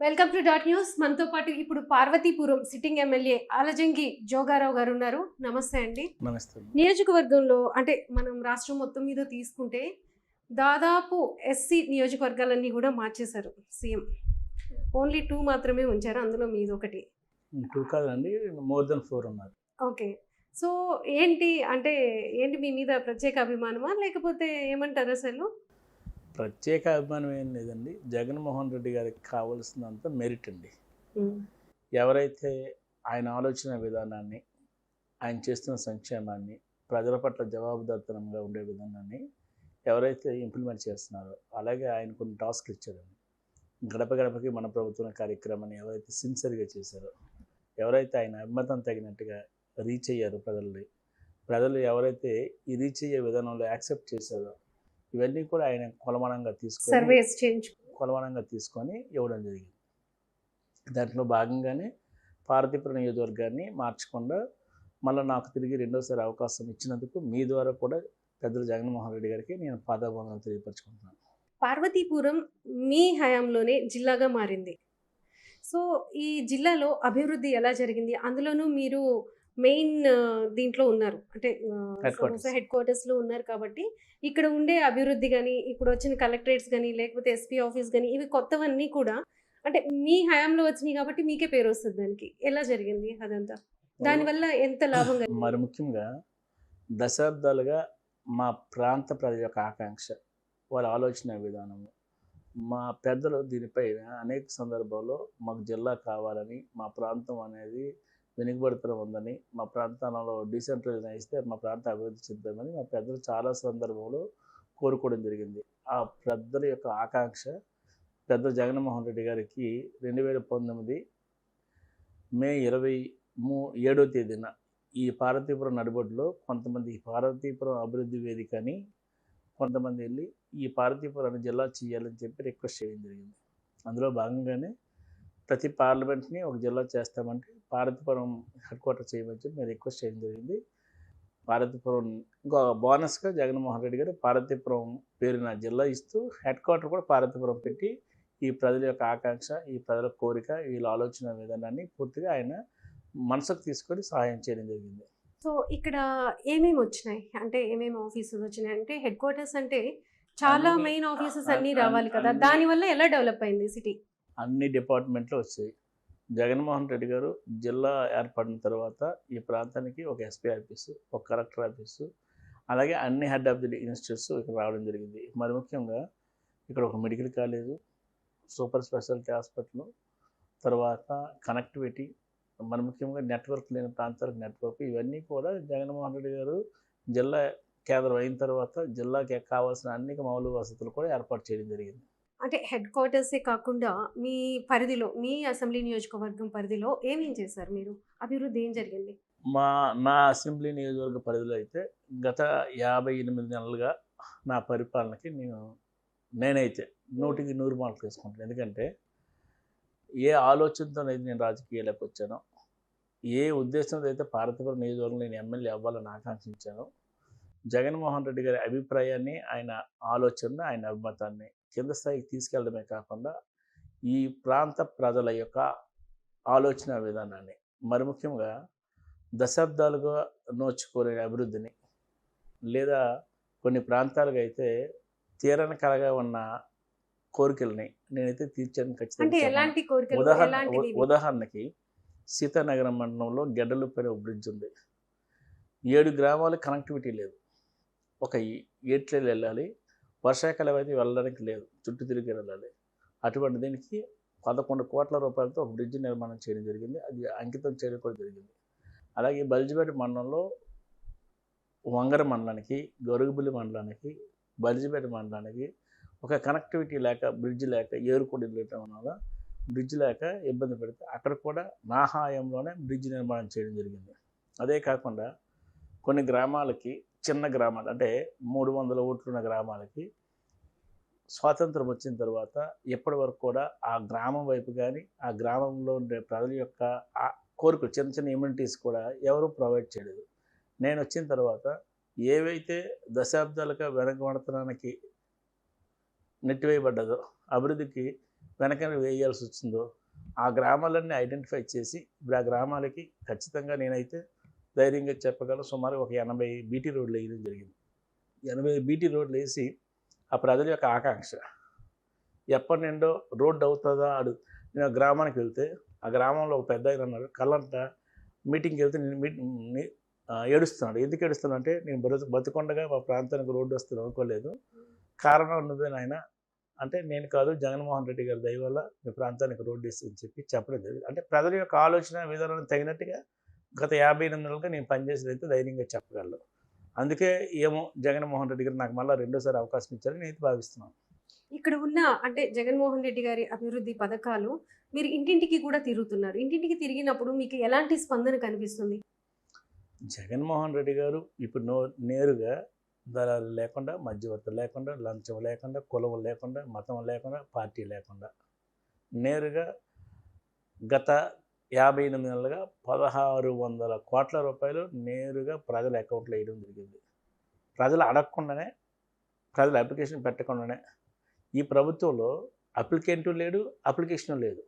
Welcome to dot news. మనతో పాటు ఇప్పుడు పార్వతీపురం సిట్టింగ్ ఎమ్మెల్యే ఆలజంగి జోగారావు గారు ఉన్నారు. నమస్తే అండి. నమస్తే. నియోజకవర్గంలో అంటే మనం రాష్ట్రం మొత్తం మీద తీసుకుంటే దాదాపు ఎస్సీ నియోజకవర్గాలన్నీ కూడా మార్చేశారు సీఎం. ఓన్లీ 2 మాత్రమే ఉంచారు. అందులో మీది ఒకటి. 2 కాదండి, మోర్ దెన్ 4 ఉన్నారు. ఓకే. సో ఏంటి మీ మీద ప్రత్యేక అభిమానమా లేకపోతే ఏమంటారు అసలు? ప్రత్యేక అభిమానం ఏం లేదండి. జగన్మోహన్ రెడ్డి గారికి కావాల్సినంత మెరిట్ అండి. ఎవరైతే ఆయన ఆలోచన విధానాన్ని, ఆయన చేస్తున్న సంక్షేమాన్ని, ప్రజల పట్ల జవాబుదారితనంగా ఉండే విధానాన్ని ఎవరైతే ఇంప్లిమెంట్ చేస్తున్నారో, అలాగే ఆయన కొన్ని టాస్క్లు ఇచ్చారండి. గడప గడపకి మన ప్రభుత్వం కార్యక్రమాన్ని ఎవరైతే సిన్సియర్గా చేశారో, ఎవరైతే ఆయన అభిమతం తగినట్టుగా రీచ్ అయ్యారో ప్రజలు ఎవరైతే ఈ రీచ్ అయ్యే విధానంలో యాక్సెప్ట్ చేశారో, ఇవన్నీ కూడా ఆయన కొలమానంగా తీసుకొని ఇవ్వడం జరిగింది. దాంట్లో భాగంగానే పార్వతీపురం నియోజకవర్గాన్ని మార్చకుండా మళ్ళీ నాకు తిరిగి రెండోసారి అవకాశం ఇచ్చినందుకు మీ ద్వారా కూడా పెద్దలు జగన్మోహన్ రెడ్డి గారికి నేను పాదాభివందనం తెలియపరచుకుంటున్నాను. పార్వతీపురం మీ హయాంలోనే జిల్లాగా మారింది. సో ఈ జిల్లాలో అభివృద్ధి ఎలా జరిగింది? అందులోనూ మీరు మెయిన్ దీంట్లో ఉన్నారు, అంటే హెడ్ క్వార్టర్స్లో ఉన్నారు కాబట్టి ఇక్కడ ఉండే అభివృద్ధి కానీ, ఇప్పుడు వచ్చిన కలెక్టరేట్స్ కానీ, లేకపోతే ఎస్పీ ఆఫీస్ కానీ, ఇవి కొత్తవన్నీ కూడా అంటే మీ హయాంలో వచ్చినాయి కాబట్టి మీకే పేరు వస్తుంది. దానికి ఎలా జరిగింది అదంతా? దానివల్ల ఎంత లాభం? మరి ముఖ్యంగా దశాబ్దాలుగా మా ప్రాంత ప్రజల యొక్క ఆకాంక్ష, వాళ్ళ ఆలోచన విధానము, మా పెద్దలు దీనిపై అనేక సందర్భాల్లో మాకు జిల్లా కావాలని, మా ప్రాంతం అనేది వెనుకబడుతూ ఉందని, మా ప్రాంతంలో డీసెంట్రలైజ్ ఇస్తే మా ప్రాంతం అభివృద్ధి చెందామని మా పెద్దలు చాలా సందర్భంలో కోరుకోవడం జరిగింది. ఆ పెద్దల యొక్క ఆకాంక్ష పెద్ద జగన్మోహన్ రెడ్డి గారికి 2019 మే 27వ తేదీన ఈ పార్వతీపురం నడిబొడ్డులో కొంతమంది పార్వతీపురం అభివృద్ధి వేదిక అని కొంతమంది వెళ్ళి ఈ పార్వతీపురాన్ని జిల్లా చేయాలని చెప్పి రిక్వెస్ట్ చేయడం జరిగింది. అందులో భాగంగానే ప్రతి పార్లమెంట్ని ఒక జిల్లా చేస్తామంటే పార్వతీపురం హెడ్ క్వార్టర్ చేయమని చెప్పి మేము రిక్వెస్ట్ చేయడం జరిగింది. పార్వతీపురం ఇంకో బోనస్గా జగన్మోహన్ రెడ్డి గారు పార్వతీపురం పేరున జిల్లా ఇస్తూ హెడ్ క్వార్టర్ కూడా పార్వతీపురం పెట్టి ఈ ప్రజల యొక్క ఆకాంక్ష, ఈ ప్రజల కోరిక, వీళ్ళ ఆలోచన విధానాన్ని పూర్తిగా ఆయన మనసుకు తీసుకొని సహాయం చేయడం జరిగింది. సో ఇక్కడ ఏమేమి వచ్చినాయి అంటే ఏమేమి ఆఫీసెస్ వచ్చినాయి అంటే హెడ్ క్వార్టర్స్ అంటే చాలా మెయిన్ ఆఫీసెస్ అన్నీ రావాలి కదా, దానివల్ల ఎలా డెవలప్ అయింది సిటీ? అన్ని డిపార్ట్మెంట్లు వచ్చాయి. జగన్మోహన్ రెడ్డి గారు జిల్లా ఏర్పడిన తర్వాత ఈ ప్రాంతానికి ఒక ఎస్పీ ఆఫీసు, ఒక కలెక్టర్ ఆఫీసు, అలాగే అన్ని హెడ్ ఆఫ్ ది ఇన్స్టిట్యూట్స్ ఇక్కడ రావడం జరిగింది. మరి ముఖ్యంగా ఇక్కడ ఒక medical college, super speciality hospital, తర్వాత కనెక్టివిటీ, మరి ముఖ్యంగా నెట్వర్క్ లేని ప్రాంతాలకు నెట్వర్క్, ఇవన్నీ కూడా జగన్మోహన్ రెడ్డి గారు జిల్లా కేంద్రం అయిన తర్వాత జిల్లాకి కావాల్సిన అన్ని మౌలిక వసతులు కూడా ఏర్పాటు చేయడం జరిగింది. అంటే హెడ్ క్వార్టర్సే కాకుండా మీ పరిధిలో, మీ అసెంబ్లీ నియోజకవర్గం పరిధిలో ఏమేం చేశారు మీరు? అభివృద్ధి ఏం జరిగింది? నా అసెంబ్లీ నియోజకవర్గ పరిధిలో అయితే గత 58 నెలలుగా నా పరిపాలనకి నేనైతే 100కి 100 మార్కులు వేసుకుంటాను. ఎందుకంటే ఏ ఆలోచనతో అయితే నేను రాజకీయాలకు వచ్చానో, ఏ ఉద్దేశంతో అయితే పార్వతీపురం నియోజకవర్గంలో నేను ఎమ్మెల్యే అవ్వాలని ఆకాంక్షించానో, జగన్మోహన్ రెడ్డి గారి అభిప్రాయాన్ని, ఆయన ఆలోచనను, ఆయన అభిమతాన్ని కింద స్థాయికి తీసుకెళ్ళడమే కాకుండా ఈ ప్రాంత ప్రజల యొక్క ఆలోచన విధానాన్ని, మరి ముఖ్యంగా దశాబ్దాలుగా నోచుకోలేని అభివృద్ధిని, లేదా కొన్ని ప్రాంతాలుగా అయితే తీరని కలగా ఉన్న కోరికల్ని నేనైతే తీర్చాను ఖచ్చితంగా. ఉదాహరణకి సీతానగరం మండలంలో గెడ్డలపైన ఒక బ్రిడ్జ్ ఉంది. 7 గ్రామాలు కనెక్టివిటీ లేదు. ఒక ఏట్లే వెళ్ళాలి, వర్షాకాలం అయితే వెళ్ళడానికి లేదు, చుట్టూ తిరిగి వెళ్ళాలి. అటువంటి దీనికి 11 కోట్ల రూపాయలతో ఒక బ్రిడ్జ్ నిర్మాణం చేయడం జరిగింది. అది అంకితం చేయడం కూడా జరిగింది. అలాగే బల్జిపేట మండలంలో వంగర మండలానికి, గరుగుబిల్లి మండలానికి, బల్జిపేట మండలానికి ఒక కనెక్టివిటీ లేక, బ్రిడ్జ్ లేక, ఏరుకోడి వెళ్ళటం వల్ల బ్రిడ్జ్ లేక ఇబ్బంది పెడితే అక్కడ కూడా నా హాయంలోనే బ్రిడ్జ్ నిర్మాణం చేయడం జరిగింది. అదే కాకుండా కొన్ని గ్రామాలకి, చిన్న గ్రామాలు అంటే 300 ఓట్లున్న గ్రామాలకి స్వాతంత్రం వచ్చిన తర్వాత ఎప్పటి వరకు కూడా ఆ గ్రామం వైపు కానీ, ఆ గ్రామంలో ఉండే ప్రజల యొక్క కోరికలు, చిన్న చిన్న ఇమ్యూనిటీస్ కూడా ఎవరు ప్రొవైడ్ చేయలేదు. నేను వచ్చిన తర్వాత ఏవైతే దశాబ్దాలుగా వెనకబడతనానికి నెట్టివేయబడ్డదో, అభివృద్ధికి వెనక వేయాల్సి వచ్చిందో ఆ గ్రామాలన్నీ ఐడెంటిఫై చేసి ఇప్పుడు ఆ గ్రామాలకి ఖచ్చితంగా నేనైతే ధైర్యంగా చెప్పగలను సుమారు ఒక 80 బీటీ రోడ్లు వేయడం జరిగింది. 80 బీటీ రోడ్లు వేసి ఆ ప్రజల యొక్క ఆకాంక్ష ఎప్పటి నుండో రోడ్డు అవుతుందా నేను ఆ గ్రామానికి వెళ్తే ఆ గ్రామంలో ఒక పెద్ద ఆయన అన్నారు కళ్ళంట మీటింగ్కి వెళ్తే నేను ఏడుస్తున్నాడు. ఎందుకు ఏడుస్తున్నాడు అంటే నేను బతుకొండగా మా ప్రాంతానికి రోడ్డు వస్తుంది అనుకోలేదు, కారణం నువ్వే నాయన అంటే నేను కాదు జగన్మోహన్ రెడ్డి గారి దయ వల్ల మీ ప్రాంతానికి రోడ్డు ఇస్తుందని చెప్పి చెప్పడం జరిగింది. అంటే ప్రజల యొక్క ఆలోచన విధానానికి తగినట్టుగా గత 58 నెలలుగా నేను పనిచేసేదైతే ధైర్యంగా చెప్పగలను. అందుకే ఏమో జగన్మోహన్ రెడ్డి గారు నాకు మళ్ళీ రెండోసారి అవకాశం ఇచ్చారని నేను భావిస్తున్నాను. ఇక్కడ ఉన్న అంటే జగన్మోహన్ రెడ్డి గారి అభివృద్ధి పథకాలు మీరు ఇంటింటికి కూడా తిరుగుతున్నారు. ఇంటింటికి తిరిగినప్పుడు మీకు ఎలాంటి స్పందన కనిపిస్తుంది? జగన్మోహన్ రెడ్డి గారు ఇప్పుడు నేరుగా దళాలు లేకుండా, మధ్యవర్తులు లేకుండా, లంచం లేకుండా, కులం లేకుండా, మతం లేకుండా, పార్టీ లేకుండా నేరుగా గత 58 నెలలుగా 1600 కోట్ల రూపాయలు నేరుగా ప్రజల అకౌంట్లో వేయడం జరిగింది. ప్రజలు అడగకుండానే, ప్రజలు అప్లికేషన్ పెట్టకుండానే. ఈ ప్రభుత్వంలో అప్లికెంటు లేడు, అప్లికేషన్ లేదు.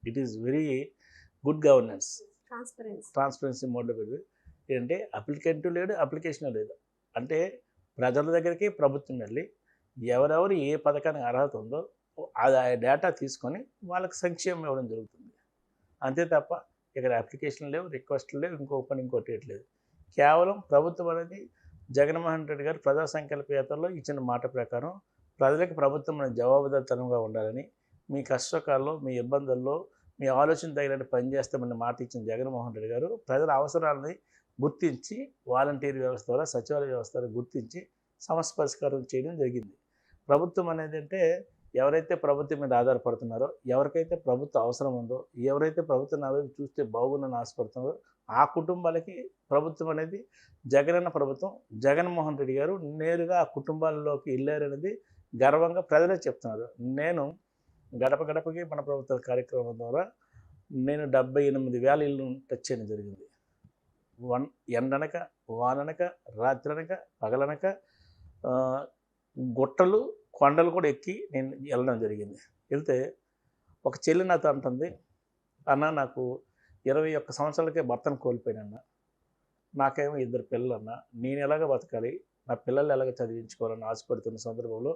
It is very good governance, transparency మోడ్లో పెరిగి ఏంటంటే అప్లికెంటు లేడు, అప్లికేషన్ లేదు. అంటే ప్రజల దగ్గరికి ప్రభుత్వం వెళ్ళి ఎవరెవరు ఏ పథకానికి అర్హత ఉందో అది ఆ డేటా తీసుకొని వాళ్ళకి సంక్షేమం ఇవ్వడం జరుగుతుంది. అంతే తప్ప ఇక్కడ అప్లికేషన్ లేవు, రిక్వెస్ట్లు లేవు, ఇంకో పని ఇంకోటి లేదు. కేవలం ప్రభుత్వం అనేది జగన్మోహన్ రెడ్డి గారు ప్రజా సంకల్ప యాత్రలో ఇచ్చిన మాట ప్రకారం ప్రజలకు ప్రభుత్వం జవాబుదారితనంగా ఉండాలని, మీ కష్టకాల్లో, మీ ఇబ్బందుల్లో మీ ఆలోచన తగినట్టు పనిచేస్తామని మాట ఇచ్చిన జగన్మోహన్ రెడ్డి గారు ప్రజల అవసరాలని గుర్తించి వాలంటీర్ వ్యవస్థ ద్వారా, సచివాలయ వ్యవస్థ ద్వారా గుర్తించి సమస్య పరిష్కారం చేయడం జరిగింది. ప్రభుత్వం అనేది అంటే ఎవరైతే ప్రభుత్వం మీద ఆధారపడుతున్నారో, ఎవరికైతే ప్రభుత్వం అవసరం ఉందో, ఎవరైతే ప్రభుత్వం నా వైపు చూస్తే బాగుందని ఆశపడుతున్నారో ఆ కుటుంబాలకి ప్రభుత్వం అనేది జగనన్న ప్రభుత్వం, జగన్మోహన్ రెడ్డి గారు నేరుగా ఆ కుటుంబాలలోకి వెళ్ళారనేది గర్వంగా ప్రజలే చెప్తున్నారు. నేను గడప గడపకి మన ప్రభుత్వ కార్యక్రమం ద్వారా నేను 78,000 ఇళ్ళు టచ్ చేయడం జరిగింది. ఎండనక, వాననక, రాత్రనక, పగలనక, గుట్టలు, కొండలు కూడా ఎక్కి నేను వెళ్ళడం జరిగింది. వెళ్తే ఒక చెల్లి నాతో అంటుంది, అన్న నాకు 21 సంవత్సరాలకే భర్తను కోల్పోయానన్న, నాకేమో 2 పిల్లలన్న, నేను ఎలాగ బతకాలి, నా పిల్లల్ని ఎలాగ చదివించుకోవాలని ఆశపడుతున్న సందర్భంలో,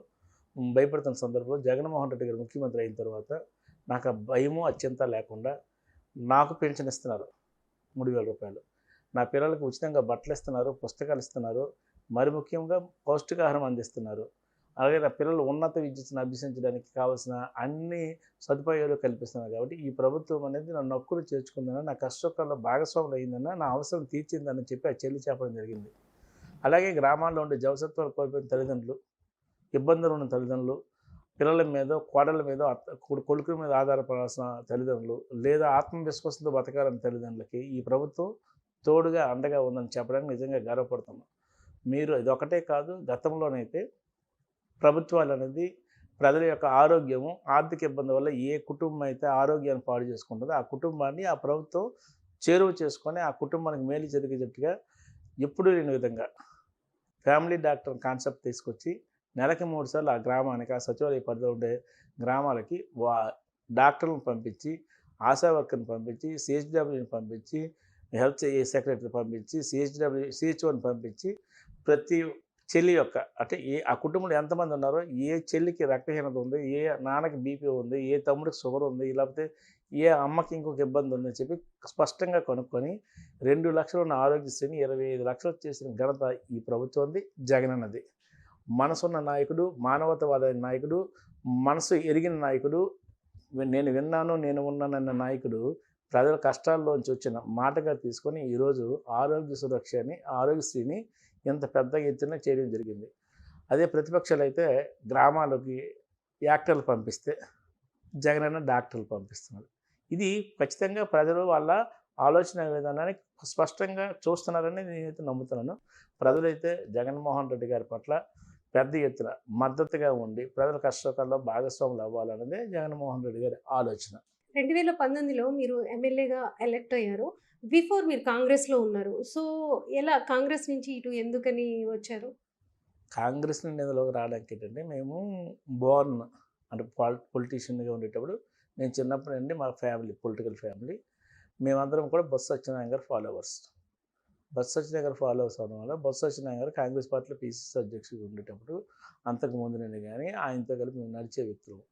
భయపడుతున్న సందర్భంలో జగన్మోహన్ రెడ్డి గారు ముఖ్యమంత్రి అయిన తర్వాత నాకు ఆ భయము అత్యంత లేకుండా నాకు పెన్షన్ ఇస్తున్నారు 3,000 రూపాయలు. నా పిల్లలకు ఉచితంగా బట్టలు ఇస్తున్నారు, పుస్తకాలు ఇస్తున్నారు, మరి ముఖ్యంగా పౌష్టికాహారం అందిస్తున్నారు. అలాగే నా పిల్లలు ఉన్నత విద్యను అభ్యసించడానికి కావాల్సిన అన్ని సదుపాయాలు కల్పిస్తున్నారు. కాబట్టి ఈ ప్రభుత్వం అనేది నన్ను నొక్కులు చేర్చుకుందన్న, నా కష్టకాలంలో భాగస్వాములు అయిందన్న, నా అవసరం తీర్చిందని చెప్పి ఆ చెల్లి చెప్పడం జరిగింది. అలాగే గ్రామాల్లో ఉండే జవసత్వాలు కోల్పోయిన తల్లిదండ్రులు, ఇబ్బందులు ఉన్న తల్లిదండ్రులు, పిల్లల మీద, కోడళ్ళ మీద, కొడుకుల మీద ఆధారపడాల్సిన తల్లిదండ్రులు, లేదా ఆత్మవిశ్వాసంతో బతకాలని తల్లిదండ్రులకి ఈ ప్రభుత్వం తోడుగా అండగా ఉందని చెప్పడానికి నిజంగా గర్వపడుతున్నాం. మీరు ఇదొకటే కాదు, గతంలోనైతే ప్రభుత్వాలు అనేది ప్రజల యొక్క ఆరోగ్యము, ఆర్థిక ఇబ్బంది వల్ల ఏ కుటుంబం అయితే ఆరోగ్యాన్ని పాడు చేసుకుంటుందో ఆ కుటుంబాన్ని ఆ ప్రభుత్వం చేరువ చేసుకొని ఆ కుటుంబానికి మేలు జరిగేటట్టుగా ఎప్పుడూ లేని విధంగా ఫ్యామిలీ డాక్టర్ కాన్సెప్ట్ తీసుకొచ్చి నెలకి 3 సార్లు ఆ గ్రామానికి, ఆ సచివాలయ పరిధిలో ఉండే గ్రామాలకి డాక్టర్లను పంపించి, ఆశా వర్కర్ని పంపించి, సిహెచ్డబ్ల్యూని పంపించి, హెల్త్ సెక్రటరీ పంపించి, సిహెచ్ఓని పంపించి ప్రతి చెల్లి యొక్క అంటే ఆ కుటుంబంలో ఎంతమంది ఉన్నారో, ఏ చెల్లికి రక్తహీనత ఉంది, ఏ నాన్నకి బీపీ ఉంది, ఏ తమ్ముడికి షుగర్ ఉంది, లేకపోతే ఏ అమ్మకి ఇంకొక ఇబ్బంది ఉందని చెప్పి స్పష్టంగా కనుక్కొని 2 లక్షలు ఉన్న ఆరోగ్యశ్రీని 25 లక్షలు చేసిన ఘనత ఈ ప్రభుత్వంది, జగనన్నది. మనసున్న నాయకుడు, మానవతావాద నాయకుడు, మనసు ఎరిగిన నాయకుడు, నేను విన్నాను, నేను ఉన్నానన్న నాయకుడు ప్రజల కష్టాల్లోంచి వచ్చిన మాటగా తీసుకొని ఈరోజు ఆరోగ్య సురక్ష అని, ఆరోగ్యశ్రీని ఇంత పెద్ద ఎత్తున చేయడం జరిగింది. అదే ప్రతిపక్షాలు అయితే గ్రామాలకి యాక్టర్లు పంపిస్తే జగనన్న డాక్టర్లు పంపిస్తున్నారు. ఇది ఖచ్చితంగా ప్రజలు వాళ్ళ ఆలోచన విధానాన్ని స్పష్టంగా చూస్తున్నారని నేనైతే నమ్ముతున్నాను. ప్రజలైతే జగన్మోహన్ రెడ్డి గారి పట్ల పెద్ద ఎత్తున మద్దతుగా ఉండి ప్రజల కష్టకాల్లో భాగస్వాములు అవ్వాలన్నదే జగన్మోహన్ రెడ్డి గారి ఆలోచన. 2019లో మీరు ఎమ్మెల్యేగా ఎలెక్ట్ అయ్యారు. బిఫోర్ మీరు కాంగ్రెస్లో ఉన్నారు. సో ఎలా కాంగ్రెస్ నుంచి ఇటు ఎందుకని వచ్చారు? కాంగ్రెస్ నుండి ఇందులోకి రావడానికి ఏంటంటే మేము బోర్న్ అంటే పొలిటీషియన్గా ఉండేటప్పుడు నేను చిన్నప్పటి నుండి మా ఫ్యామిలీ పొలిటికల్ ఫ్యామిలీ మేమందరం కూడా బొత్స సత్యనారాయణ గారు ఫాలోవర్స్. బొత్స సత్యనారాయణ గారు ఫాలోవర్స్ అవడం వల్ల బొత్స సత్యనారాయణ గారు కాంగ్రెస్ పార్టీలో పీసీసీ అధ్యక్షుడిగా ఉండేటప్పుడు అంతకుముందు నుండి కానీ ఆయనతో కలిపి మేము నడిచే వ్యక్తులు.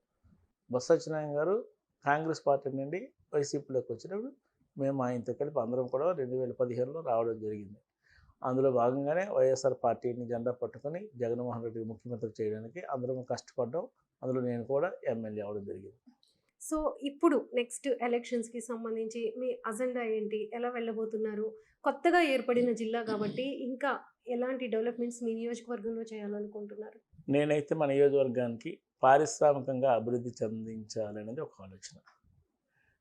బొత్స సత్యనారాయణ గారు కాంగ్రెస్ పార్టీ నుండి వైసీపీలోకి వచ్చినప్పుడు మేము ఆయనతో కలిపి అందరం కూడా 2015లో రావడం జరిగింది. అందులో భాగంగానే వైఎస్ఆర్ పార్టీని జెండా పట్టుకొని జగన్మోహన్ రెడ్డి ముఖ్యమంత్రి చేయడానికి అందరం కష్టపడ్డాం. అందులో నేను కూడా ఎమ్మెల్యే అవ్వడం జరిగింది. సో ఇప్పుడు నెక్స్ట్ ఎలక్షన్స్కి సంబంధించి మీ అజెండా ఏంటి, ఎలా వెళ్ళబోతున్నారు? కొత్తగా ఏర్పడిన జిల్లా కాబట్టి ఇంకా ఎలాంటి డెవలప్మెంట్స్ మీ నియోజకవర్గంలో చేయాలనుకుంటున్నారు? నేనైతే మన నియోజకవర్గానికి పారిశ్రామికంగా అభివృద్ధి చెందించాలనేది ఒక ఆలోచన.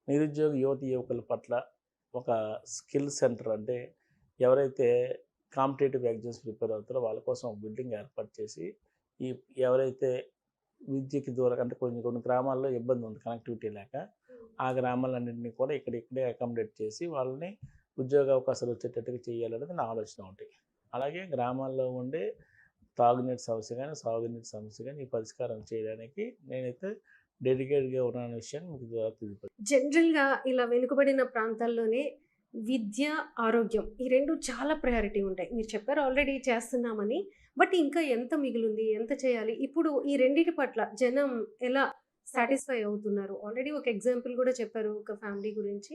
నిరుద్యోగ యువకుల పట్ల ఒక స్కిల్ సెంటర్, అంటే ఎవరైతే కాంపిటేటివ్ ఎగ్జామ్స్ ప్రిపేర్ అవుతారో వాళ్ళ కోసం ఒక బిల్డింగ్ ఏర్పాటు చేసి ఈ ఎవరైతే విద్యకి దూరం, అంటే కొన్ని గ్రామాల్లో ఇబ్బంది ఉంది కనెక్టివిటీ లేక, ఆ గ్రామాలన్నింటినీ కూడా ఇక్కడే అకామిడేట్ చేసి వాళ్ళని ఉద్యోగ అవకాశాలు వచ్చేటట్టుగా చేయాలనేది నా ఆలోచన ఒకటి. అలాగే గ్రామాల్లో ఉండే తాగునీటి సమస్య కానీ సాగునీటి సమస్య కానీ ఈ పరిష్కారం చేయడానికి నేనైతే డెడికేట్గా ఉన్న విషయాన్ని మీకు తెలియదు. జనరల్గా ఇలా వెనుకబడిన ప్రాంతాల్లోనే విద్య, ఆరోగ్యం ఈ రెండు చాలా ప్రయారిటీ ఉంటాయి. మీరు చెప్పారు ఆల్రెడీ చేస్తున్నామని. బట్ ఇంకా ఎంత మిగిలింది? ఎంత చేయాలి? ఇప్పుడు ఈ రెండిటి పట్ల జనం ఎలా సాటిస్ఫై అవుతున్నారు? ఆల్రెడీ ఒక ఎగ్జాంపుల్ కూడా చెప్పారు ఒక ఫ్యామిలీ గురించి.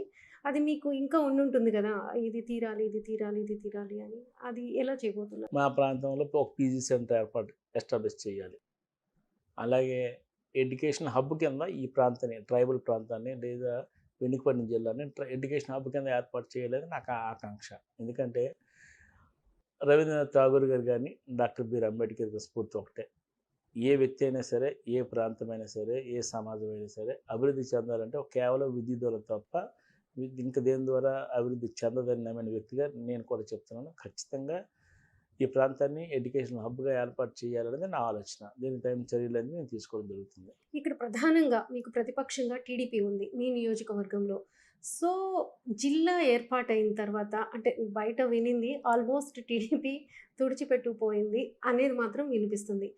అది మీకు ఇంకా ఉండుంటుంది కదా! ఇది తీరాలి, ఇది తీరాలి, ఇది తీరాలి అని. అది ఎలా చేయబోతున్నారు? మా ప్రాంతంలో ఒక పీజీ సెంటర్ ఎస్టాబ్లిష్ చేయాలి. అలాగే ఎడ్యుకేషన్ హబ్ కింద ఈ ప్రాంతాన్ని, ట్రైబల్ ప్రాంతాన్ని లేదా వెనుకబడిన జిల్లాని ఎడ్యుకేషన్ హబ్ కింద ఏర్పాటు చేయలేదు నాకు ఆకాంక్ష. ఎందుకంటే రవీంద్రనాథ్ ఠాగూర్ గారు కానీ డాక్టర్ బిఆర్ అంబేద్కర్ గారి స్ఫూర్తి ఒకటే. ఏ వ్యక్తి అయినా సరే, ఏ ప్రాంతమైనా సరే, ఏ సమాజం అయినా సరే అభివృద్ధి చెందాలంటే కేవలం విద్య ద్వారా తప్ప ఇంకా దేని ద్వారా అభివృద్ధి చెందదని నమ్మిన వ్యక్తిగా నేను కూడా చెప్తున్నాను. ఖచ్చితంగా ఈ ప్రాంతాన్ని ఎడ్యుకేషన్ హబ్గా ఏర్పాటు చేయాలనేది నా ఆలోచన. దీనికి తగిన చర్యలన్నీ నేను తీసుకోవడం జరుగుతుంది. ఇక్కడ ప్రధానంగా మీకు ప్రతిపక్షంగా టీడీపీ ఉంది మీ నియోజకవర్గంలో. సో జిల్లా ఏర్పాటైన తర్వాత అంటే బయట వినింది ఆల్మోస్ట్ టీడీపీ తుడిచిపెట్టుకుపోయింది అనేది మాత్రం వినిపిస్తుంది.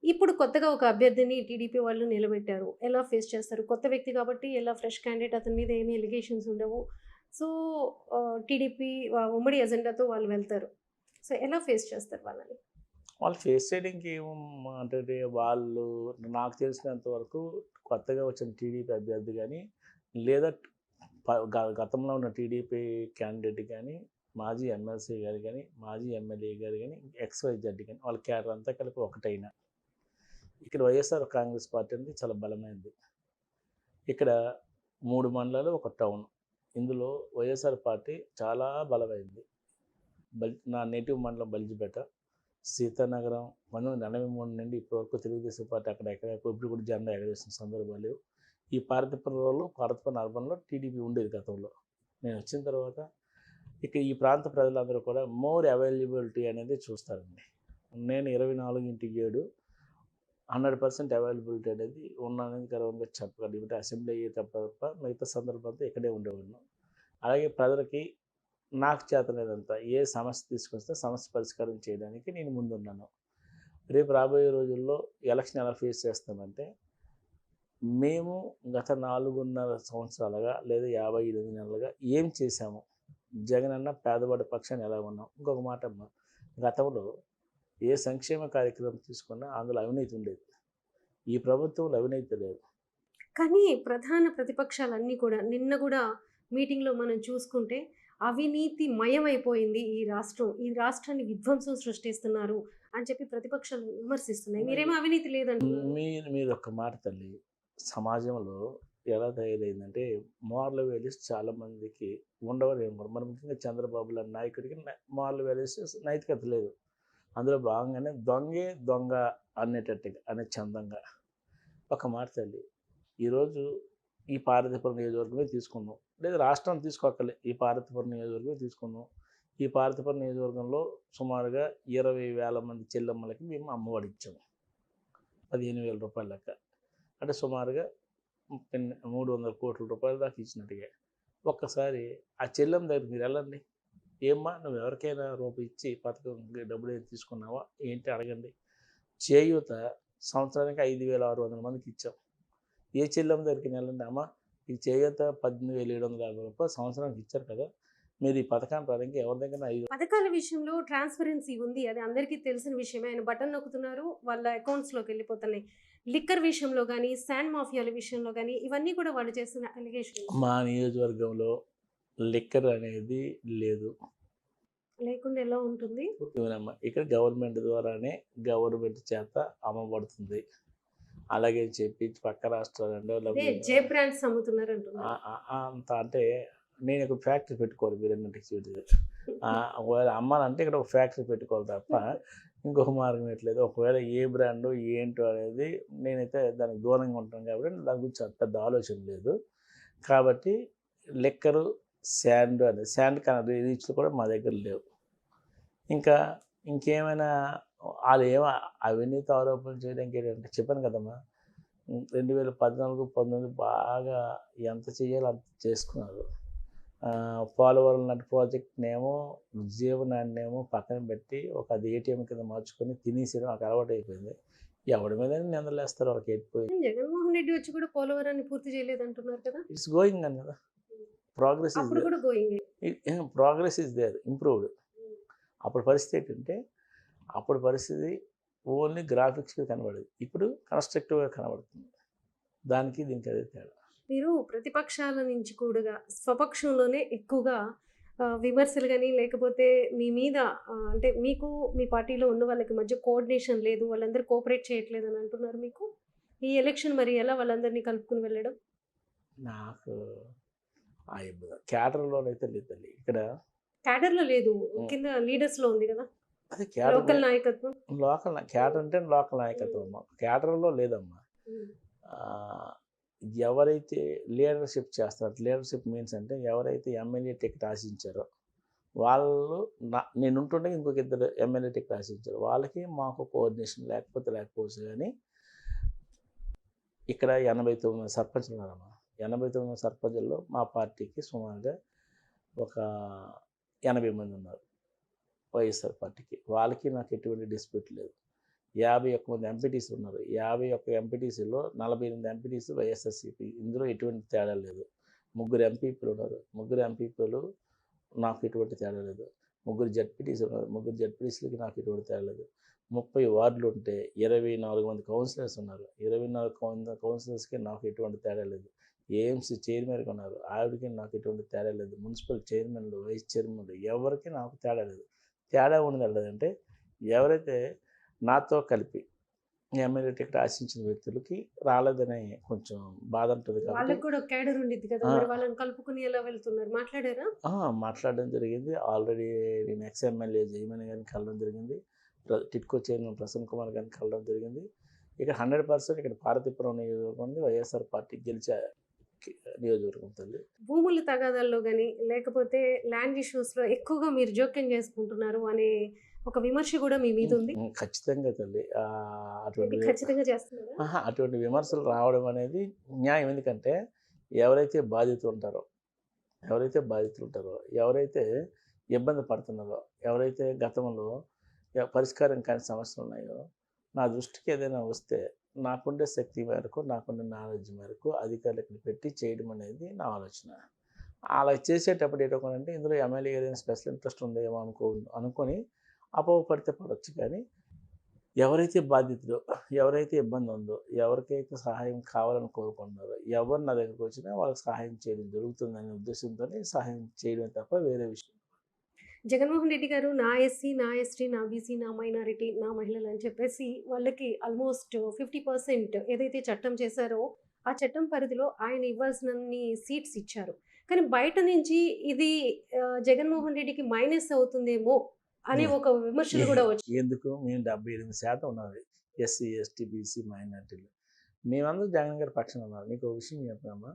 ఇప్పుడు కొత్తగా ఒక అభ్యర్థిని టీడీపీ వాళ్ళు నిలబెట్టారు. ఎలా ఫేస్ చేస్తారు? కొత్త వ్యక్తి కాబట్టి ఎలా ఫ్రెష్ క్యాండిడేట్, అతని మీద ఏమీ ఎలిగేషన్స్ ఉండవు. సో టీడీపీ ఉమ్మడి ఎజెండాతో వాళ్ళు వెళ్తారు. సో ఎలా ఫేస్ చేస్తారు వాళ్ళని? వాళ్ళు ఫేస్ చేయడానికి అంటే వాళ్ళు నాకు తెలిసినంత వరకు కొత్తగా వచ్చిన టీడీపీ అభ్యర్థి కానీ లేదా గతంలో ఉన్న టీడీపీ క్యాండిడేట్ కానీ, మాజీ ఎమ్మెల్సీ గారు కానీ, మాజీ ఎమ్మెల్యే గారు కానీ, XYZ కానీ వాళ్ళ క్యాడర్ అంతా కలిపి ఒకటైనా ఇక్కడ వైఎస్ఆర్ కాంగ్రెస్ పార్టీ అనేది చాలా బలమైనది. ఇక్కడ 3 మండలాలు, ఒక టౌన్. ఇందులో వైఎస్ఆర్ పార్టీ చాలా బలమైంది. నా నేటివ్ మండలం బల్జిపేట, సీతానగరం 1983 నుండి ఇప్పటివరకు తెలుగుదేశం పార్టీ అక్కడ ఇప్పుడు కూడా జెండా ఎగరేసిన సందర్భాలు. ఈ పార్వతీపురం అర్బన్లో టీడీపీ ఉండేది గతంలో. నేను వచ్చిన తర్వాత ఈ ప్రాంత ప్రజలందరూ కూడా మోర్ అవైలబిలిటీ అనేది చూస్తారండి. నేను 24/7 100% అవైలబిలిటీ అనేది ఉన్నానని గర్వంగా చెప్పగలను. అంటే అసెంబ్లీ అయ్యే తప్ప మిగతా సందర్భంతో ఇక్కడే ఉండేవాళ్ళం. అలాగే ప్రజలకి నాకు చేతనైనంత ఏ సమస్య తీసుకొస్తే సమస్య పరిష్కారం చేయడానికి నేను ముందున్నాను. రేపు రాబోయే రోజుల్లో ఎలక్షన్ ఎలా ఫేస్ చేస్తామంటే, మేము గత 4.5 సంవత్సరాలుగా లేదా 58 నెలలుగా ఏం చేశాము, జగన్ అన్న పేదవాడి పక్షాన్ని ఎలా ఉన్నాం. ఇంకొక మాట అమ్మ, గతంలో ఏ సంక్షేమ కార్యక్రమం తీసుకున్నా అందులో అవినీతి ఉండేది. ఈ ప్రభుత్వంలో అవినీతి లేదు. కానీ ప్రధాన ప్రతిపక్షాలన్నీ కూడా నిన్న కూడా మీటింగ్లో మనం చూసుకుంటే అవినీతి మయమైపోయింది ఈ రాష్ట్రం, ఈ రాష్ట్రాన్ని విధ్వంసం సృష్టిస్తున్నారు అని చెప్పి ప్రతిపక్షాలు విమర్శిస్తున్నాయి. మీరేమో అవినీతి లేదంటున్నారు. మీరు ఒక మాట తల్లి, సమాజంలో ఎలా తయారైందంటే మోరల్ వాల్యూస్ చాలామందికి ఉండవలేము కూడా. మరి ముఖ్యంగా చంద్రబాబు లాంటి నాయకుడికి మోరల్ వాల్యూస్ నైతికత లేదు. అందులో భాగంగానే దొంగే దొంగ అనేటట్టుగా అనే చందంగా ఒక మాట తల్లి, ఈరోజు ఈ పార్వతీపురం నియోజకవర్గమే తీసుకున్నాం, లేదా రాష్ట్రం తీసుకోకలే, ఈ పార్వతీపురం నియోజకవర్గమే తీసుకున్నాం. ఈ పార్వతీపురం నియోజకవర్గంలో సుమారుగా 20,000 మంది చెల్లెమ్మలకి మేము అమ్మఒడి ఇచ్చాము. 15,000 రూపాయల లెక్క, అంటే సుమారుగా 300 కోట్ల రూపాయల దాకా ఇచ్చినట్టుగా. ఒక్కసారి ఆ చెల్లెమ్మ దగ్గర మీరు వెళ్ళండి, ఏమ్మా నువ్వు ఎవరికైనా రూపాయి ఇచ్చి పథకం డబ్బులు ఏం తీసుకున్నావా ఏంటి అడగండి. చేయూత సంవత్సరానికి 5,600 మందికి ఇచ్చాం. ఏ చెల్లెమ్మ దగ్గరికి వెళ్ళండి, అమ్మ ఈ చేయూత 18,750 రూపాయలు సంవత్సరానికి ఇచ్చారు కదా, మీరు ఈ పథకాన్ని రానికి ఎవరి దగ్గర 5 పథకాల విషయంలో ట్రాన్స్పరెన్సీ ఉంది. అది అందరికీ తెలిసిన విషయమే. ఆయన బటన్ నొక్కుతున్నారు. వాళ్ళ అకౌంట్స్‌లోకి వెళ్ళిపోతున్నాయి. లిక్కర్ విషయంలో గాని, శాండ్ మాఫియాల విషయంలో గాని, ఇవన్నీ కూడా వాళ్ళు చేసిన అలిగేషన్స్. మా నియోజకవర్గంలో లిక్కర్ అనేది లేదు. లేకుండా ఎలా ఉంటుంది? ఇవనమ్మా ఇక్కడ గవర్నమెంట్ ద్వారానే గవర్నమెంట్ చేత అమ్మబడుతుంది. అలాగే చెప్పి పక్క రాష్ట్రాలలో అదే జే బ్రాండ్స్ అమ్ముతున్నారు అంటున్నారు. అంత అంటే నేను ఒక ఫ్యాక్టరీ పెట్టుకోవాలి మీరన్నట్టు చూడలేదు. ఒకవేళ అమ్మాలంటే ఇక్కడ ఒక ఫ్యాక్టరీ పెట్టుకోవాలి తప్ప ఇంకొక మార్గం ఎట్లేదు. ఒకవేళ ఏ బ్రాండ్ ఏంటో అనేది నేనైతే దానికి దూరంగా ఉంటాను కాబట్టి దాని గురించి అంత పెద్ద ఆలోచన లేదు. కాబట్టి లిక్కరు, శాండ్ అనేది శాండ్ కన్నా రీచ్లు కూడా మా దగ్గర లేవు. ఇంకా ఇంకేమైనా వాళ్ళు ఏమో అవినీతి ఆరోపణలు చేయడానికి ఏంటంటే చెప్పాను కదమ్మా, 2014, 19 బాగా ఎంత చేయాలో అంత చేసుకున్నారు. పోలవరం లాంటి ప్రాజెక్ట్నేమో జీవనాన్నేమో పక్కన పెట్టి అది ఏటీఎం కింద మార్చుకొని తినేసేయడం నాకు అలవాటు అయిపోయింది. ఎవడి మీద నిందలేస్తారు వాళ్ళకి ఎట్టిపోయింది. జగన్మోహన్ రెడ్డి వచ్చి కూడా పోలవరాన్ని పూర్తి చేయలేదంటున్నారు కదా! ఇట్స్ గోయింగ్ అని కదా, ప్రోగ్రెస్ ఇస్ అప్పుడు కూడా గోయింగే. Progress is there, improved. అప్పుడు పరిస్థితి ఏంటంటే అప్పుడు పరిస్థితి ఓన్లీ గ్రాఫిక్స్గా కనబడేది, ఇప్పుడు కన్స్ట్రక్టివ్గా కనబడుతుంది. దీనికి అదే తేడా. మీరు ప్రతిపక్షాల నుంచి కూడా స్వపక్షంలోనే ఎక్కువగా విమర్శలు కానీ లేకపోతే మీ మీద అంటే మీకు మీ పార్టీలో ఉన్న వాళ్ళకి మధ్య కోఆర్డినేషన్ లేదు, వాళ్ళందరూ కోఆపరేట్ చేయట్లేదు అని అంటున్నారు. మీకు ఈ ఎలక్షన్ మరి ఎలా వాళ్ళందరినీ కలుపుకుని వెళ్ళడం? నాకు ఆ ఇబ్బంది క్యాడర్లోనైతే లేదు తల్లి. ఇక్కడ క్యాడర్లో లేదు, కింద లీడర్స్లో ఉంది కదా, అదే లోకల్ క్యాడర్. నాయకత్వం. క్యాడర్ అంటే లోకల్ నాయకత్వం అమ్మా, క్యాడర్లో లేదమ్మా. ఎవరైతే లీడర్షిప్ చేస్తారో, లీడర్షిప్ మీన్స్ అంటే ఎవరైతే ఎమ్మెల్యే టికెట్ ఆశించారో వాళ్ళు నేను ఉంటుండే ఇంకొక 2 ఎమ్మెల్యే టికెట్ ఆశించారు, వాళ్ళకి మాకు కోఆర్డినేషన్ లేకపోవచ్చు. కానీ ఇక్కడ 89 సర్పంచ్లు ఉన్నారమ్మా. 89 సర్పంచుల్లో మా పార్టీకి సుమారుగా ఒక 80 మంది ఉన్నారు వైఎస్ఆర్ పార్టీకి. వాళ్ళకి నాకు ఎటువంటి డిస్ప్యూట్ లేదు. 51 మంది ఎంపీటీసీ ఉన్నారు. 51 ఎంపీటీసీలో 48 ఎంపీటీసీ వైఎస్ఆర్సీపీ. ఇందులో ఎటువంటి తేడా లేదు. 3 ఎంపీపీలు ఉన్నారు. 3 ఎంపీపీలు నాకు ఎటువంటి తేడా లేదు. 3 జడ్పీటీసీ ఉన్నారు. 3 జడ్పీటీసీలకి నాకు ఎటువంటి తేడా లేదు. 30 వార్డులు ఉంటే 24 మంది కౌన్సిలర్స్ ఉన్నారు. 24 కౌన్సిలర్స్కి నాకు ఎటువంటి తేడా లేదు. ఏఎంసీ చైర్మన్గా ఉన్నారు, ఆవిడకి నాకు ఎటువంటి తేడా లేదు. మున్సిపల్ చైర్మన్లు, వైస్ చైర్మన్లు ఎవరికి నాకు తేడా లేదు. తేడా ఉన్నది అంటే ఎవరైతే నాతో కలిపి ఎమ్మెల్యే టికెట్ ఆశించిన వ్యక్తులకి రాలేదని కొంచెం బాధ ఉంటుంది. వాళ్ళకి కూడా క్యాడర్ ఉండిద్ది కదా, మరి వాళ్ళని కలుపుకుని ఎలా వెళ్తున్నారు? మాట్లాడారా? మాట్లాడడం జరిగింది. ఆల్రెడీ నేను ఎక్స్ ఎమ్మెల్యే జయమణి గారిని కలవడం జరిగింది. టిట్కో చైర్మన్ ప్రసన్న కుమార్ గారిని కలవడం జరిగింది. ఇక్కడ 100% ఇక్కడ పార్వతీపురం నియోజకవర్గం వైఎస్ఆర్ పార్టీ గెలిచే నియోజకవర్గం తల్లి. భూముల తగాదాల్లో కానీ లేకపోతే ల్యాండ్ ఇష్యూస్లో ఎక్కువగా మీరు జోక్యం చేసుకుంటున్నారు అనే ఒక విమర్శ కూడా మీ మీద ఉంది. ఖచ్చితంగా తల్లి. ఖచ్చితంగా చేస్తున్నారా? అటువంటి విమర్శలు రావడం అనేది న్యాయం. ఎందుకంటే ఎవరైతే బాధితులు ఉంటారో, ఎవరైతే ఇబ్బంది పడుతున్నారో, ఎవరైతే గతంలో పరిష్కారం కాని సమస్యలు ఉన్నాయో, నా దృష్టికి ఏదైనా వస్తే నాకుండే శక్తి మేరకు, నాకుండే నాలెడ్జ్ మేరకు అధికారులకు పెట్టి చేయడం అనేది నా ఆలోచన. అలా చేసేటప్పుడు ఏంటంటే ఇందులో ఎమ్మెల్యే ఏదైనా స్పెషల్ ఇంట్రెస్ట్ ఉందేమో అనుకొని అపోహపడితే పడవచ్చు. కానీ ఎవరైతే బాధితులో, ఎవరైతే ఇబ్బంది ఉందో, ఎవరికైతే సహాయం కావాలని కోరుకుంటున్నారో, ఎవరు నా దగ్గరకు వచ్చినా వాళ్ళకి సహాయం చేయడం జరుగుతుందనే ఉద్దేశంతోనే సహాయం చేయడం తప్ప వేరే విషయం. జగన్మోహన్ రెడ్డి గారు నా ఎస్సీ, నా ఎస్టీ, నా బీసీ, నా మైనారిటీ, నా మహిళలు అని చెప్పేసి వాళ్ళకి ఆల్మోస్ట్ 50% ఏదైతే చట్టం చేశారో ఆ చట్టం పరిధిలో ఆయన ఇవ్వాల్సినన్ని సీట్స్ ఇచ్చారు. కానీ బయట నుంచి ఇది జగన్మోహన్ రెడ్డికి మైనస్ అవుతుందేమో అనే ఒక విమర్శలు కూడా వచ్చాయి. ఎందుకు? మేము 78% ఉన్నది ఎస్సీ, ఎస్టీ, బీసీ, మైనారిటీలు. మేమందరూ జగన్ గారి పక్షాన ఉన్నారు. నీకు ఒక విషయం చెప్పామా,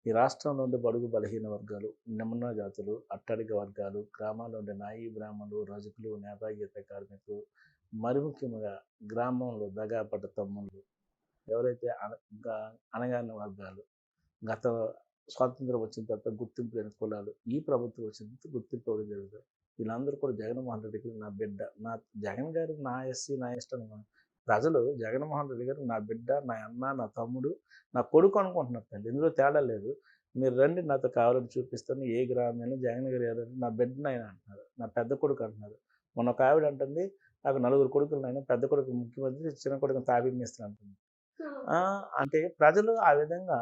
ఈ రాష్ట్రంలో ఉండే బడుగు బలహీన వర్గాలు, నిమ్న జాతులు, అట్టడుగు వర్గాలు, గ్రామాల్లో ఉండే నాయి బ్రాహ్మణులు, రజకులు, నేతాగీత కార్మికులు, మరి ముఖ్యంగా గ్రామంలో దగాపడ్డ తమ్ముళ్ళు, ఎవరైతే అనగారిన వర్గాలు, గత స్వాతంత్రం వచ్చిన తర్వాత గుర్తింపు లేని కులాలు, ఈ ప్రభుత్వం వచ్చిన తర్వాత గుర్తింపు ఇవ్వడం జరుగుతుంది. వీళ్ళందరూ కూడా జగన్మోహన్ రెడ్డికి నా బిడ్డ, నా జగన్ గారు నా ఎస్సీ, నా ఎస్టీ ప్రజలు జగన్మోహన్ రెడ్డి గారు నా బిడ్డ, నా అన్న, నా తమ్ముడు, నా కొడుకు అనుకుంటున్నారు తల్లి. ఇందులో తేడా లేదు. మీరు రండి నాతో కావాలని చూపిస్తాను. ఏ గ్రామమైనా జగన్ గారు ఎవరంటే నా బిడ్డనైనా అంటున్నారు. నా పెద్ద కొడుకు అంటున్నారు. మొన్న ఒక ఆవిడ అంటుంది నాకు 4 కొడుకులనైనా పెద్ద కొడుకు ముఖ్యమంత్రి, చిన్న కొడుకుని తాబీ మినిస్టర్ అంటుంది. అంటే ప్రజలు ఆ విధంగా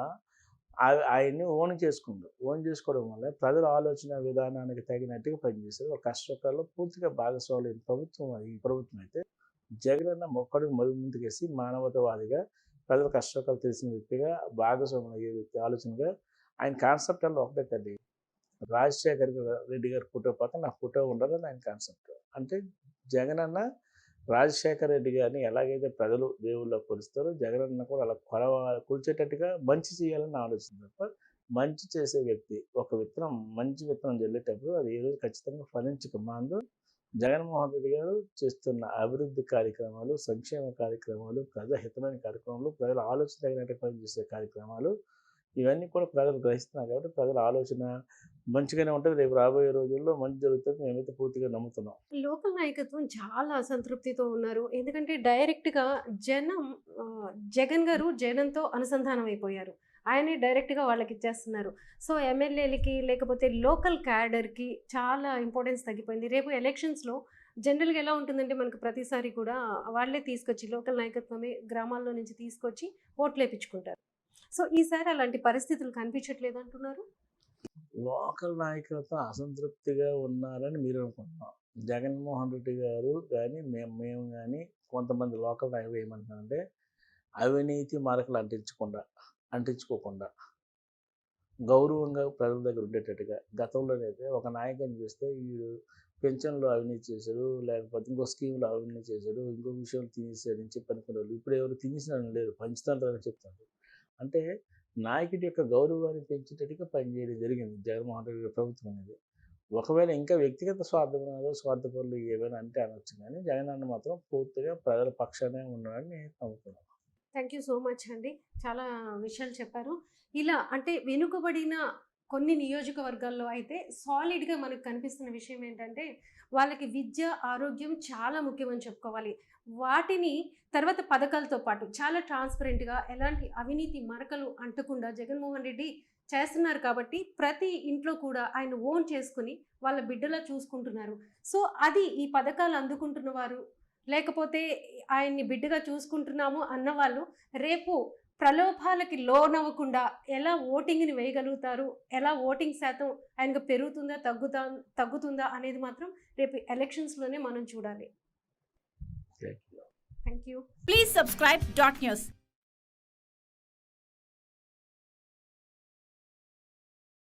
ఆయన్ని ఓన్ చేసుకుంటారు. ఓన్ చేసుకోవడం వల్ల ప్రజల ఆలోచన విధానానికి తగినట్టుగా పనిచేశారు. ఒక కష్టకాలంలో పూర్తిగా భాగస్వామ్యం ఈ ప్రభుత్వం అయితే జగనన్న మొక్కడికి ముందుకేసి మానవతావాదిగా ప్రజల కష్టకాలు తెలిసిన వ్యక్తిగా భాగస్వామ్యం అయ్యే వ్యక్తి ఆలోచనగా ఆయన కాన్సెప్ట్ అలా ఒకటే తల్లి. రాజశేఖర్ రెడ్డి గారి ఫోటో పక్కన నా ఫోటో ఉండాలని ఆయన కాన్సెప్ట్. అంటే జగనన్న రాజశేఖర రెడ్డి గారిని ఎలాగైతే ప్రజలు దేవుళ్ళలో కొలుస్తారో జగనన్న కూడా అలా కొలిచేటట్టుగా మంచి చేయాలని ఆలోచన తప్ప మంచి చేసే వ్యక్తి ఒక విత్తనం మంచి విత్తనం జల్లేటప్పుడు అది ఏ రోజు ఖచ్చితంగా ఫలించక మాందు జగన్మోహన్ రెడ్డి గారు చేస్తున్న అభివృద్ధి కార్యక్రమాలు, సంక్షేమ కార్యక్రమాలు, ప్రజాహితమైన కార్యక్రమాలు, ప్రజల ఆలోచన తగినట్టు పనిచేసే కార్యక్రమాలు ఇవన్నీ కూడా ప్రజలు గ్రహిస్తున్నారు కాబట్టి ప్రజల ఆలోచన మంచిగానే ఉంటుంది. రేపు రాబోయే రోజుల్లో మంచి జరుగుతుంది మేమైతే పూర్తిగా నమ్ముతున్నాం. లోకల్ నాయకత్వం చాలా అసంతృప్తితో ఉన్నారు. ఎందుకంటే డైరెక్ట్‌గా జనం జగన్ గారు జనంతో అనుసంధానం అయిపోయారు. ఆయనే డైరెక్ట్‌గా వాళ్ళకిచ్చేస్తున్నారు. సో, ఎమ్మెల్యేలకి లేకపోతే లోకల్ క్యాడర్‌కి చాలా ఇంపార్టెన్స్ తగ్గిపోయింది. రేపు ఎలక్షన్స్‌లో జనరల్‌గా ఎలా ఉంటుందంటే మనకు ప్రతిసారి కూడా వాళ్ళే తీసుకొచ్చి లోకల్ నాయకత్వమే గ్రామాల్లో నుంచి తీసుకొచ్చి ఓట్లేపించుకుంటారు. సో, ఈసారి అలాంటి పరిస్థితులు కనిపించట్లేదంటున్నారు? లోకల్ నాయకులతో అసంతృప్తిగా ఉన్నారని మీరు అనుకుంటున్నాం. జగన్మోహన్ రెడ్డి గారు కానీ మేము కానీ కొంతమంది లోకల్ నాయకులు ఏమంటున్నారంటే అవినీతి మరకలు అంటించుకోకుండా గౌరవంగా ప్రజల దగ్గర ఉండేటట్టుగా గతంలోనైతే ఒక నాయకుని చూస్తే వీడు పెన్షన్లో అవినీతి చేశాడు, లేకపోతే ఇంకో స్కీమ్లో అవినీతి చేశాడు, ఇంకో విషయంలో తినేసాడు అని చెప్పి అనుకున్నారు. ఇప్పుడు ఎవరు తినేసిన లేదు, పంచుతారని చెప్తారు. అంటే నాయకుడి యొక్క గౌరవాన్ని పెంచేటట్టుగా పనిచేయడం జరిగింది జగన్మోహన్ రెడ్డి గారి ప్రభుత్వం అనేది. ఒకవేళ ఇంకా వ్యక్తిగత స్వార్థపరులు ఏమైనా అంటే అనొచ్చు కానీ జగన్ అన్న మాత్రం పూర్తిగా ప్రజల పక్షానే ఉన్నాడని నేను నమ్ముతున్నాను. థ్యాంక్ యూ సో మచ్ అండి. చాలా విషయాలు చెప్పారు. ఇలా అంటే వెనుకబడిన కొన్ని నియోజకవర్గాల్లో అయితే సాలిడ్‌గా మనకు కనిపిస్తున్న విషయం ఏంటంటే, వాళ్ళకి విద్య, ఆరోగ్యం చాలా ముఖ్యమని చెప్పుకోవాలి. వాటిని తర్వాత పథకాలతో పాటు చాలా ట్రాన్స్‌పరెంట్‌గా ఎలాంటి అవినీతి మరకలు అంటకుండా జగన్మోహన్ రెడ్డి చేస్తున్నారు కాబట్టి, ప్రతి ఇంట్లో కూడా ఆయన ఓన్ చేసుకొని వాళ్ళ బిడ్డలా చూసుకుంటున్నారు. సో, అది ఈ పథకాలు అందుకుంటున్న వారు, లేకపోతే ఆయన్ని బిడ్డగా చూసుకుంటున్నాము అన్నవాళ్ళు రేపు ప్రలోభాలకి లోనవ్వకుండా ఎలా ఓటింగ్‌ని వేయగలుగుతారు? ఎలా ఓటింగ్ శాతం ఆయనకు పెరుగుతుందా? తగ్గుతుందా? అనేది మాత్రం రేపు ఎలక్షన్స్‌లోనే మనం చూడాలి. Thank you. Thank you. Please subscribe Dot News.